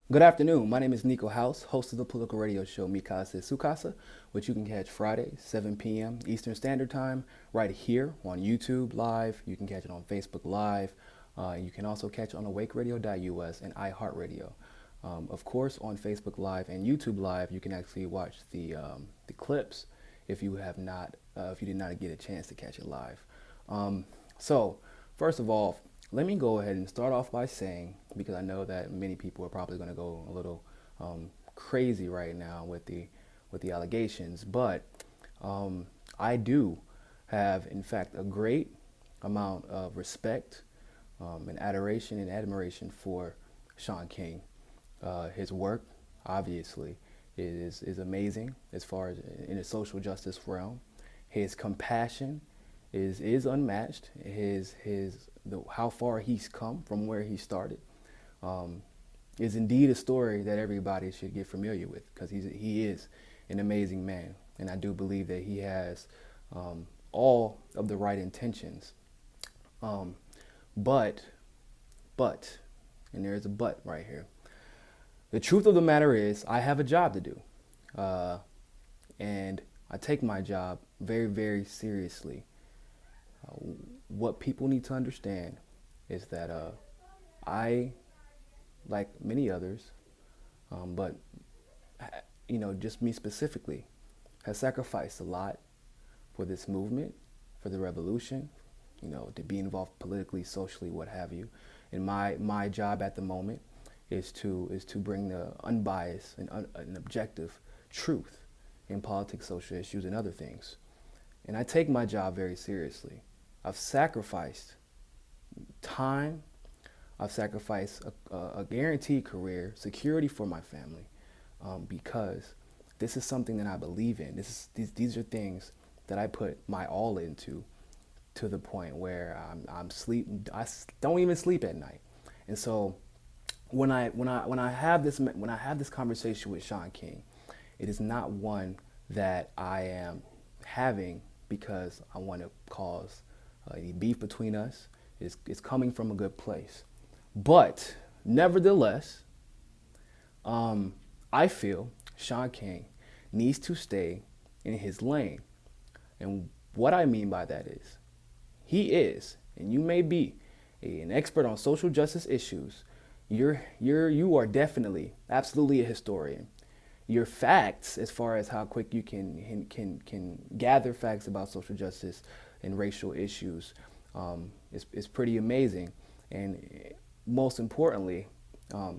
Good afternoon. My name is Niko host of the political radio show Mikasa Sukasa, which you can catch Friday, 7 p.m. Eastern Standard Time, right here on YouTube Live. You can catch it on Facebook Live. You can also catch it on awakeradio.us and iHeartRadio. Of course, on Facebook Live and YouTube Live, you can actually watch the clips if you have not if you did not get a chance to catch it live. So, first of all, let me go ahead and start off by saying, because I know that many people are probably going to go a little crazy right now with the allegations, but I do have, in fact, a great amount of respect and adoration and admiration for Shaun King. His work, obviously, is amazing as far as in the social justice realm. His compassion is unmatched. How far he's come from where he started is indeed a story that everybody should get familiar with, because he is an amazing man, and I do believe that he has all of the right intentions. Um, but but and there's a but right here. The truth of the matter is, I have a job to do, uh, and I take my job very, very seriously. What people need to understand is that I, like many others, but just me specifically, has sacrificed a lot for this movement, for the revolution, to be involved politically, socially, what have you. And my job at the moment is to bring the unbiased and an objective truth in politics, social issues, and other things. And I take my job very seriously. I've sacrificed time. I've sacrificed a guaranteed career, security for my family, because this is something that I believe in. These are things that I put my all into, to the point where I'm sleep. I don't even sleep at night. And so when I have this conversation with Shaun King, it is not one that I am having because I want to cause any beef between us. It's coming from a good place. But nevertheless, I feel Shaun King needs to stay in his lane. And what I mean by that is, and you may be an expert on social justice issues, you are definitely, absolutely a historian. Your facts, as far as how quick you can gather facts about social justice and racial issues, is pretty amazing. And most importantly,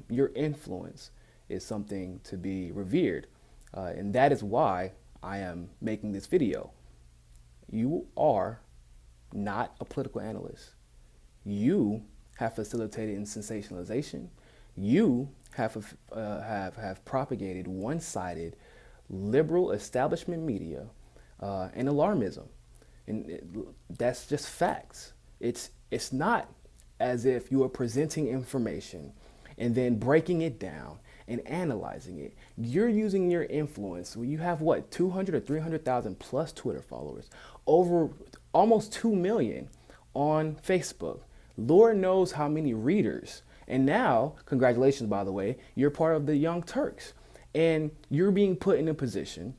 your influence is something to be revered. And that is why I am making this video. You are not a political analyst. You have facilitated in sensationalization. You have propagated one-sided liberal establishment media and alarmism, and that's just facts. It's not as if you are presenting information and then breaking it down and analyzing it. You're using your influence. Well, you have what, 200 or 300,000 plus Twitter followers, over almost 2 million on Facebook. Lord knows how many readers. And now, congratulations, by the way, you're part of the Young Turks. And you're being put in a position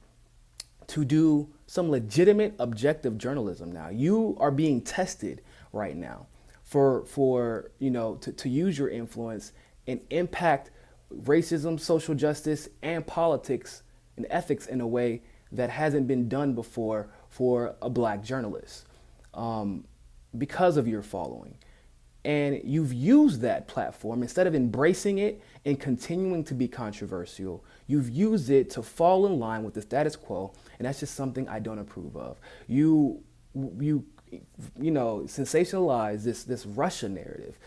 to do some legitimate, objective journalism now. You are being tested right now to use your influence and impact racism, social justice, and politics and ethics in a way that hasn't been done before for a black journalist, because of your following. And you've used that platform, instead of embracing it and continuing to be controversial, you've used it to fall in line with the status quo, and that's just something I don't approve of. You sensationalize this Russia narrative,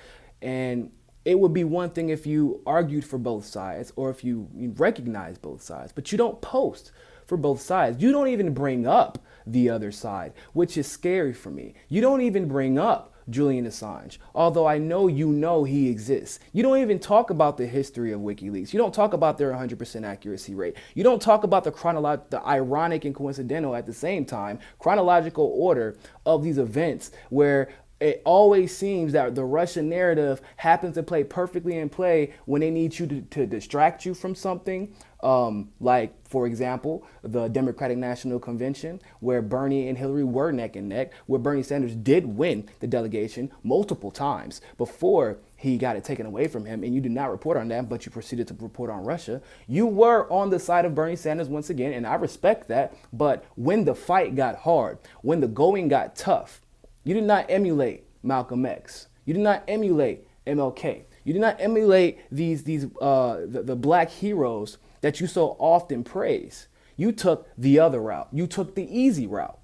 and it would be one thing if you argued for both sides, or if you recognize both sides, but you don't post for both sides. You don't even bring up the other side, which is scary for me. You don't even bring up Julian Assange, although I know he exists. You don't even talk about the history of WikiLeaks. You don't talk about their 100% accuracy rate. You don't talk about the ironic and coincidental at the same time chronological order of these events, where it always seems that the Russian narrative happens to play perfectly in play when they need you to distract you from something. Like, for example, the Democratic National Convention, where Bernie and Hillary were neck and neck, where Bernie Sanders did win the delegation multiple times before he got it taken away from him, and you did not report on that, but you proceeded to report on Russia. You were on the side of Bernie Sanders once again, and I respect that. But when the fight got hard, when the going got tough, you did not emulate Malcolm X. You did not emulate MLK. You did not emulate the black heroes that you so often praise. You took the other route. You took the easy route.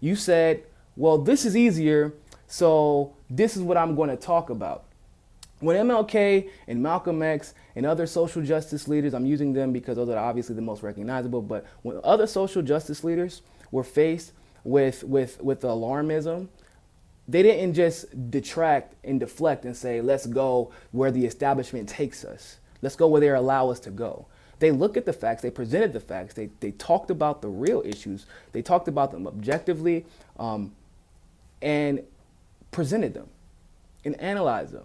You said, well, this is easier, so this is what I'm going to talk about. When MLK and Malcolm X and other social justice leaders, I'm using them because those are obviously the most recognizable, but when other social justice leaders were faced with alarmism, they didn't just detract and deflect and say, let's go where the establishment takes us. Let's go where they allow us to go. They looked at the facts, they presented the facts, they talked about the real issues, they talked about them objectively, and presented them and analyzed them.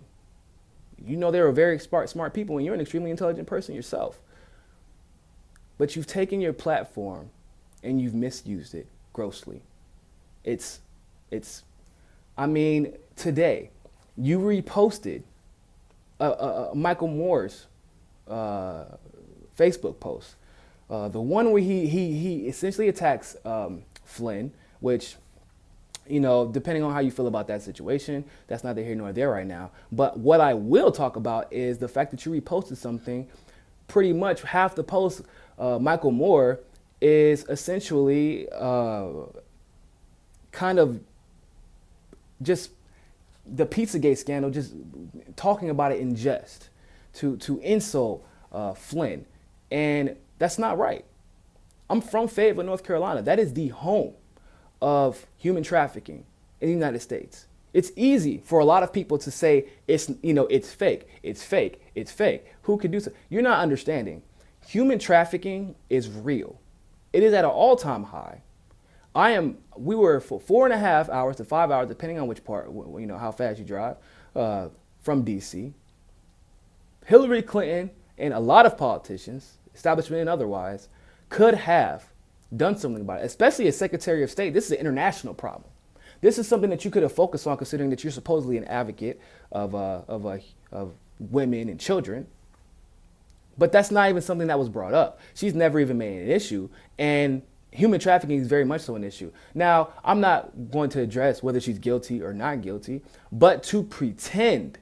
You know, they were very smart people, and you're an extremely intelligent person yourself. But you've taken your platform and you've misused it grossly. I mean, today, you reposted Michael Moore's Facebook post, the one where he essentially attacks Flynn, which, you know, depending on how you feel about that situation, that's neither here nor there right now. But what I will talk about is the fact that you reposted something. Pretty much half the post, Michael Moore is essentially kind of just the Pizzagate scandal, just talking about it in jest to insult Flynn. And that's not right. I'm from Fayetteville, North Carolina. That is the home of human trafficking in the United States. It's easy for a lot of people to say it's fake, it's fake, it's fake. Who could do so? You're not understanding. Human trafficking is real. It is at an all-time high. We were for 4.5 hours to 5 hours, depending on which part, how fast you drive, from DC. Hillary Clinton and a lot of politicians, establishment and otherwise, could have done something about it, especially as Secretary of State. This is an international problem. This is something that you could have focused on, considering that you're supposedly an advocate of women and children. But that's not even something that was brought up. She's never even made an issue. And human trafficking is very much so an issue. Now, I'm not going to address whether she's guilty or not guilty, but to pretend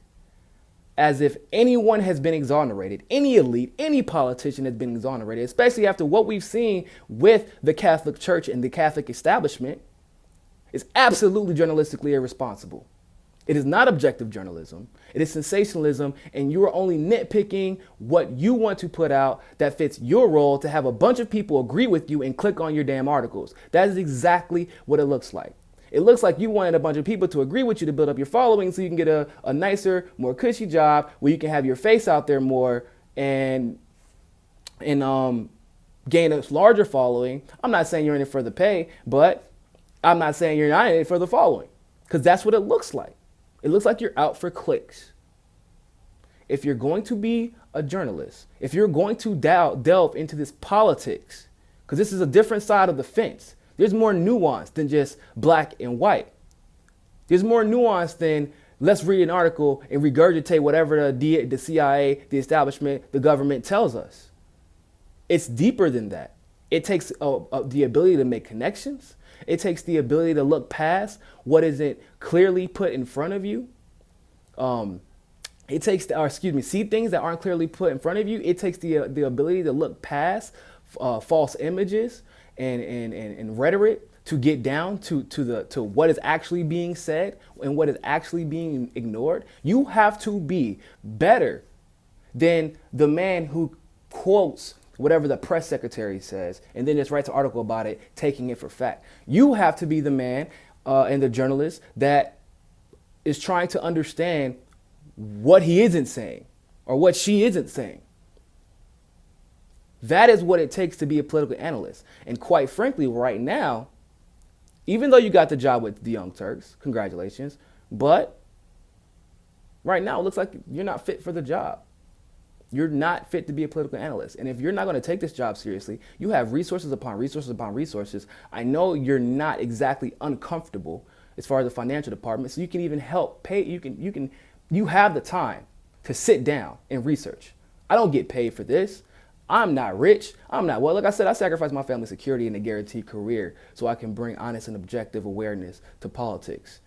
as if anyone has been exonerated, any elite, any politician has been exonerated, especially after what we've seen with the Catholic Church and the Catholic establishment, is absolutely journalistically irresponsible. It is not objective journalism. It is sensationalism, and you are only nitpicking what you want to put out that fits your role to have a bunch of people agree with you and click on your damn articles. That is exactly what it looks like. It looks like you wanted a bunch of people to agree with you to build up your following so you can get a nicer, more cushy job where you can have your face out there more and gain a larger following. I'm not saying you're in it for the pay, but I'm not saying you're not in it for the following, because that's what it looks like. It looks like you're out for clicks. If you're going to be a journalist, if you're going to delve into this politics, because this is a different side of the fence, there's more nuance than just black and white. There's more nuance than let's read an article and regurgitate whatever the CIA, the establishment, the government tells us. It's deeper than that. It takes the ability to make connections. It takes the ability to look past what isn't clearly put in front of you. It takes, see things that aren't clearly put in front of you. It takes the ability to look past false images and rhetoric to get down to what is actually being said and what is actually being ignored. You have to be better than the man who quotes whatever the press secretary says and then just writes an article about it, taking it for fact. You have to be the man and the journalist that is trying to understand what he isn't saying or what she isn't saying. That is what it takes to be a political analyst. And quite frankly, right now, even though you got the job with the Young Turks, congratulations, But right now, it looks like you're not fit for the job. You're not fit to be a political analyst. And if you're not going to take this job seriously, you have resources upon resources upon resources. I know you're not exactly uncomfortable as far as the financial department, so you can even help pay. You have the time to sit down and research. I don't get paid for this. I'm not rich. I'm not, well, like I said, I sacrificed my family security and a guaranteed career so I can bring honest and objective awareness to politics.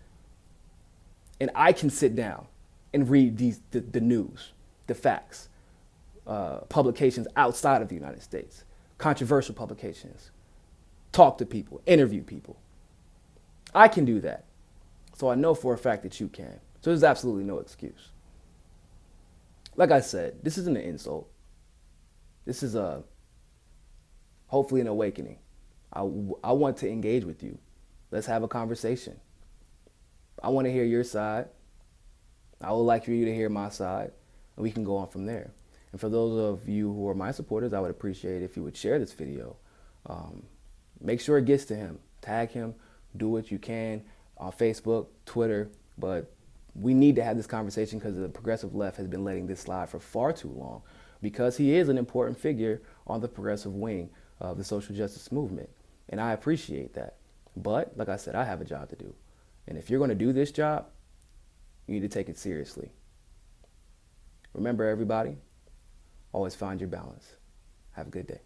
And I can sit down and read the news, the facts, publications outside of the United States, controversial publications, talk to people, interview people. I can do that. So I know for a fact that you can. So there's absolutely no excuse. Like I said, this isn't an insult. This is hopefully an awakening. I want to engage with you. Let's have a conversation. I want to hear your side. I would like for you to hear my side, and we can go on from there. And for those of you who are my supporters, I would appreciate if you would share this video. Make sure it gets to him. Tag him. Do what you can on Facebook, Twitter. But we need to have this conversation because the progressive left has been letting this slide for far too long, because he is an important figure on the progressive wing of the social justice movement. And I appreciate that. But like I said, I have a job to do. And if you're going to do this job, you need to take it seriously. Remember, everybody, always find your balance. Have a good day.